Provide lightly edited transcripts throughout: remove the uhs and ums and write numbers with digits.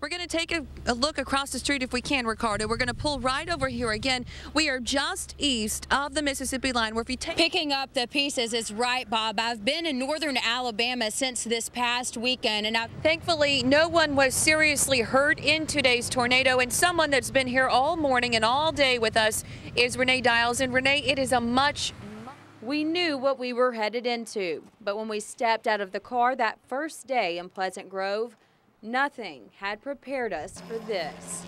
We're going to take a look across the street if we can, Riccardo. We're going to pull right over here again. We are just east of the Mississippi line. Where if you take Picking up the pieces is right, Bob. I've been in northern Alabama since this past weekend, and thankfully no one was seriously hurt in today's tornado. And someone that's been here all morning and all day with us is Renee Dials. And Renee, it is a We knew what we were headed into, but when we stepped out of the car that first day in Pleasant Grove, nothing had prepared us for this.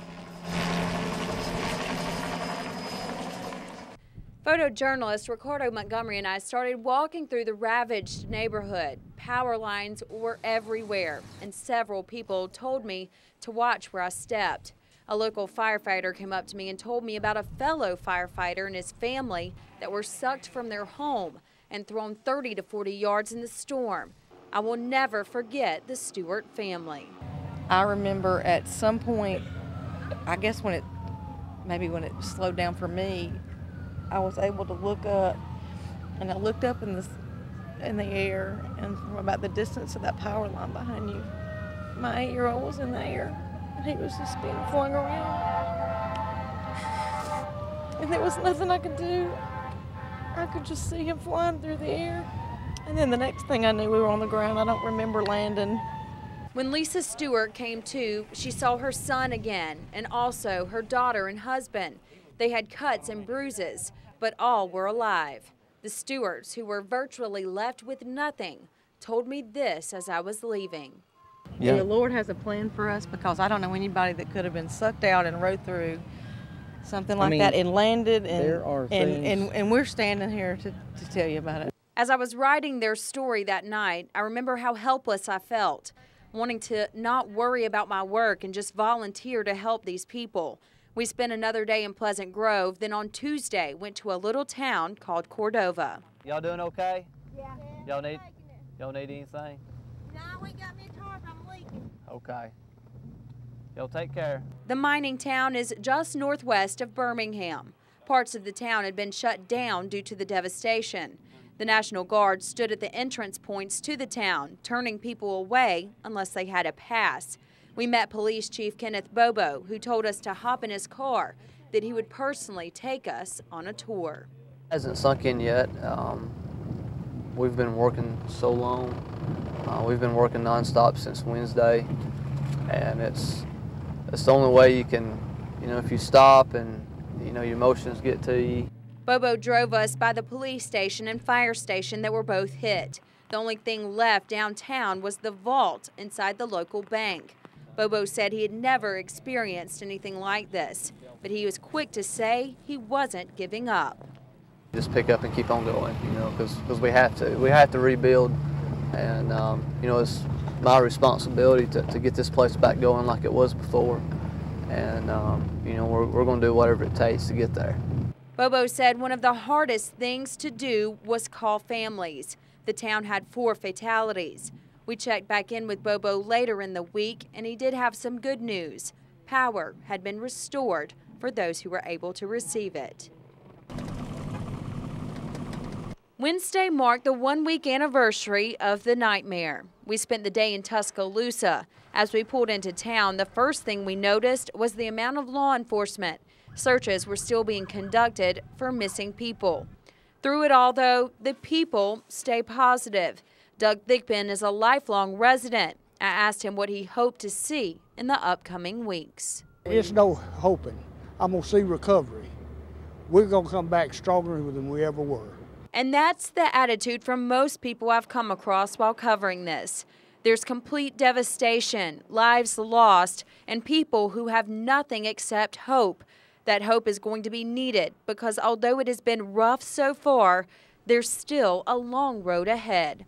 Photojournalist Riccardo Montgomery and I started walking through the ravaged neighborhood. Power lines were everywhere, and several people told me to watch where I stepped. A local firefighter came up to me and told me about a fellow firefighter and his family that were sucked from their home and thrown 30 to 40 yards in the storm. I will never forget the Stewart family. I remember at some point, I guess maybe when it slowed down for me, I was able to look up, and I looked up in the air, and from about the distance of that power line behind you, my 8-year-old was in the air, and he was just being flung around. And there was nothing I could do. I could just see him flying through the air. And then the next thing I knew, we were on the ground. I don't remember landing. When Lisa Stewart came to, she saw her son again, and also her daughter and husband. They had cuts and bruises, but all were alive. The Stewarts, who were virtually left with nothing, told me this as I was leaving. Yeah. The Lord has a plan for us, because I don't know anybody that could have been sucked out and rode through something like that and landed, and we're standing here to tell you about it. As I was writing their story that night, I remember how helpless I felt, wanting to not worry about my work and just volunteer to help these people. We spent another day in Pleasant Grove, then on Tuesday went to a little town called Cordova. Y'all doing okay? Yeah. Y'all need anything? No, we got me a tarp, I'm leaking. Okay. Y'all take care. The mining town is just northwest of Birmingham. Parts of the town had been shut down due to the devastation. The National Guard stood at the entrance points to the town, turning people away unless they had a pass. We met Police Chief Kenneth Bobo, who told us to hop in his car, that he would personally take us on a tour. It hasn't sunk in yet. We've been working so long. We've been working nonstop since Wednesday, and it's the only way you can, if you stop and, your emotions get to you. Bobo drove us by the police station and fire station that were both hit. The only thing left downtown was the vault inside the local bank. Bobo said he had never experienced anything like this, but he was quick to say he wasn't giving up. Just pick up and keep on going, because we have to. We have to rebuild, and, it's my responsibility to get this place back going like it was before. And, we're going to do whatever it takes to get there. Bobo said one of the hardest things to do was call families. The town had 4 fatalities. We checked back in with Bobo later in the week, and he did have some good news. Power had been restored for those who were able to receive it. Wednesday marked the 1-week anniversary of the nightmare. We spent the day in Tuscaloosa. As we pulled into town, the first thing we noticed was the amount of law enforcement. Searches were still being conducted for missing people. Through it all, though, the people stay positive. Doug Thigpen is a lifelong resident. I asked him what he hoped to see in the upcoming weeks. It's no hoping. I'm going to see recovery. We're going to come back stronger than we ever were. And that's the attitude from most people I've come across while covering this. There's complete devastation, lives lost, and people who have nothing except hope. That hope is going to be needed because although it has been rough so far, there's still a long road ahead.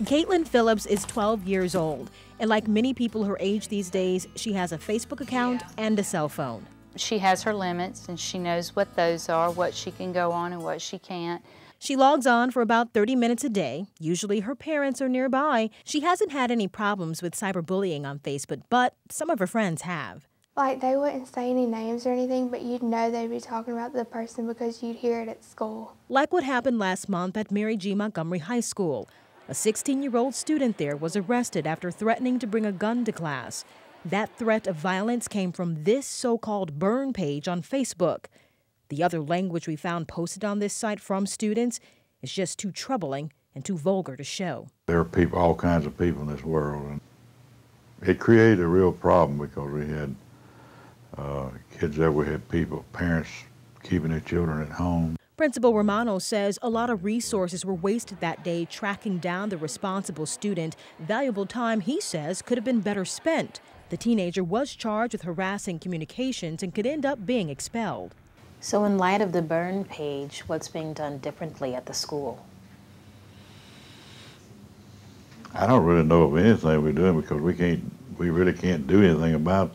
Caitlin Phillips is 12 years old, and like many people her age these days, she has a Facebook account and a cell phone. She has her limits, and she knows what those are, what she can go on and what she can't. She logs on for about 30 minutes a day. Usually her parents are nearby. She hasn't had any problems with cyberbullying on Facebook, but some of her friends have. Like, they wouldn't say any names or anything, but you'd know they'd be talking about the person because you'd hear it at school. Like what happened last month at Mary G. Montgomery High School. A 16-year-old student there was arrested after threatening to bring a gun to class. That threat of violence came from this so-called burn page on Facebook. The other language we found posted on this site from students is just too troubling and too vulgar to show. There are people, all kinds of people in this world, and it created a real problem because we had kids that we had parents keeping their children at home. Principal Romano says a lot of resources were wasted that day tracking down the responsible student. Valuable time, he says, could have been better spent. The teenager was charged with harassing communications and could end up being expelled. So in light of the burn page, what's being done differently at the school? I don't really know of anything we're doing because we really can't do anything about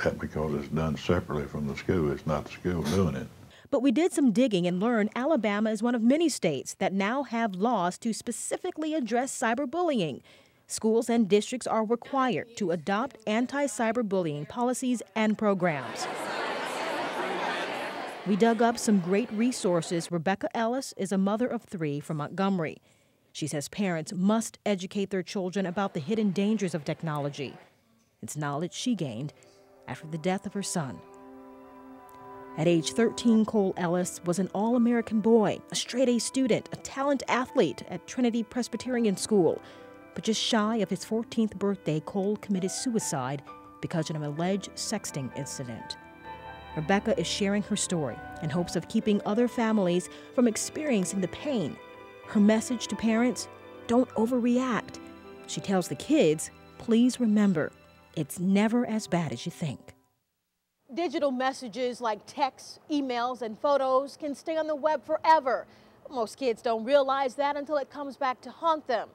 that because it's done separately from the school. It's not the school doing it. But we did some digging and learned Alabama is one of many states that now have laws to specifically address cyberbullying. Schools and districts are required to adopt anti-cyberbullying policies and programs. We dug up some great resources. Rebecca Ellis is a mother of 3 from Montgomery. She says parents must educate their children about the hidden dangers of technology. It's knowledge she gained after the death of her son. At age 13, Cole Ellis was an all-American boy, a straight-A student, a talent athlete at Trinity Presbyterian School. But just shy of his 14th birthday, Cole committed suicide because of an alleged sexting incident. Rebecca is sharing her story in hopes of keeping other families from experiencing the pain. Her message to parents, don't overreact. She tells the kids, please remember, it's never as bad as you think. Digital messages like texts, emails, and photos can stay on the web forever. Most kids don't realize that until it comes back to haunt them.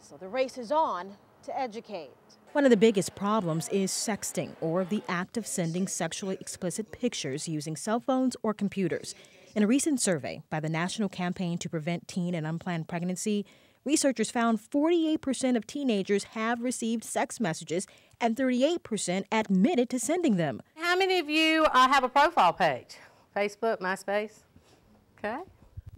So the race is on to educate. One of the biggest problems is sexting, or the act of sending sexually explicit pictures using cell phones or computers. In a recent survey by the National Campaign to Prevent Teen and Unplanned Pregnancy, researchers found 48% of teenagers have received sex messages and 38% admitted to sending them. How many of you have a profile page? Facebook, MySpace? Okay.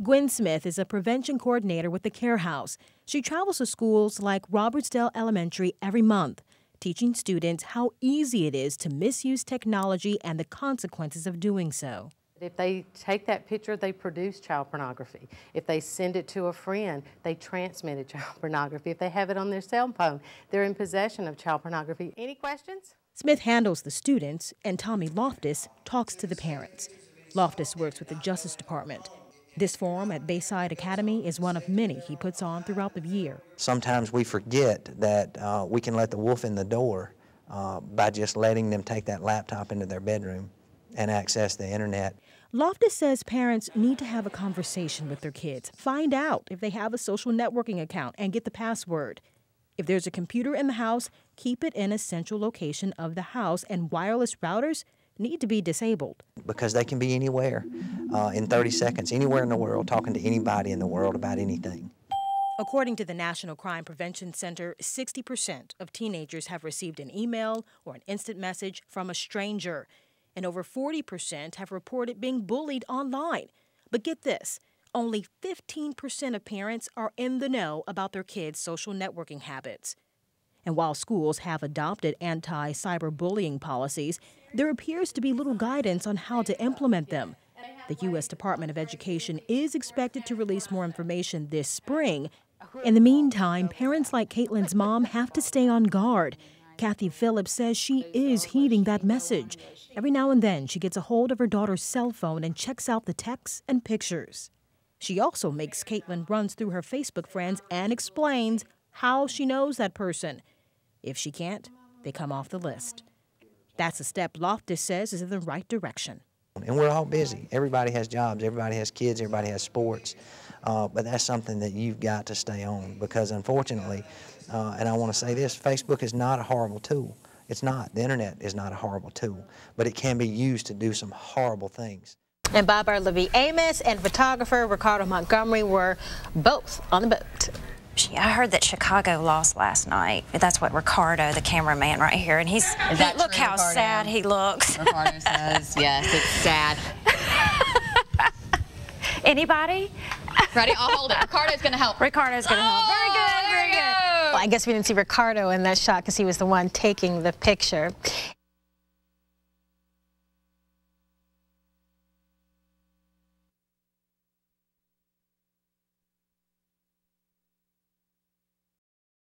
Gwen Smith is a prevention coordinator with the Care House. She travels to schools like Robertsdale Elementary every month, teaching students how easy it is to misuse technology and the consequences of doing so. If they take that picture, they produce child pornography. If they send it to a friend, they transmitted child pornography. If they have it on their cell phone, they're in possession of child pornography. Any questions? Smith handles the students, and Tommy Loftus talks to the parents. Loftus works with the Justice Department. This forum at Bayside Academy is one of many he puts on throughout the year. Sometimes we forget that we can let the wolf in the door by just letting them take that laptop into their bedroom and access the internet. Loftus says parents need to have a conversation with their kids, find out if they have a social networking account, and get the password. If there's a computer in the house, keep it in a central location of the house, and wireless routers need to be disabled. Because they can be anywhere in 30 seconds, anywhere in the world, talking to anybody in the world about anything. According to the National Crime Prevention Center, 60% of teenagers have received an email or an instant message from a stranger, and over 40% have reported being bullied online. But get this, only 15% of parents are in the know about their kids' social networking habits. And while schools have adopted anti-cyberbullying policies, there appears to be little guidance on how to implement them. The U.S. Department of Education is expected to release more information this spring. In the meantime, parents like Caitlin's mom have to stay on guard. Kathy Phillips says she is heeding that message. Every now and then, she gets a hold of her daughter's cell phone and checks out the texts and pictures. She also makes Caitlin runs through her Facebook friends and explains how she knows that person. If she can't, they come off the list. That's a step Loftus says is in the right direction. And we're all busy. Everybody has jobs, everybody has kids, everybody has sports. But that's something that you've got to stay on because unfortunately, and I want to say this, Facebook is not a horrible tool. It's not. The internet is not a horrible tool, but it can be used to do some horrible things. And Bob Libby Amos and photographer Riccardo Montgomery were both on the boat. I heard that Chicago lost last night. That's what Riccardo, the cameraman right here, and look true, how Riccardo? sad he looks. Riccardo says, yes, it's sad. Anybody? Ready? I'll hold it. Riccardo's going to help. Riccardo's going to help. Very good, very good. Well, I guess we didn't see Riccardo in that shot because he was the one taking the picture.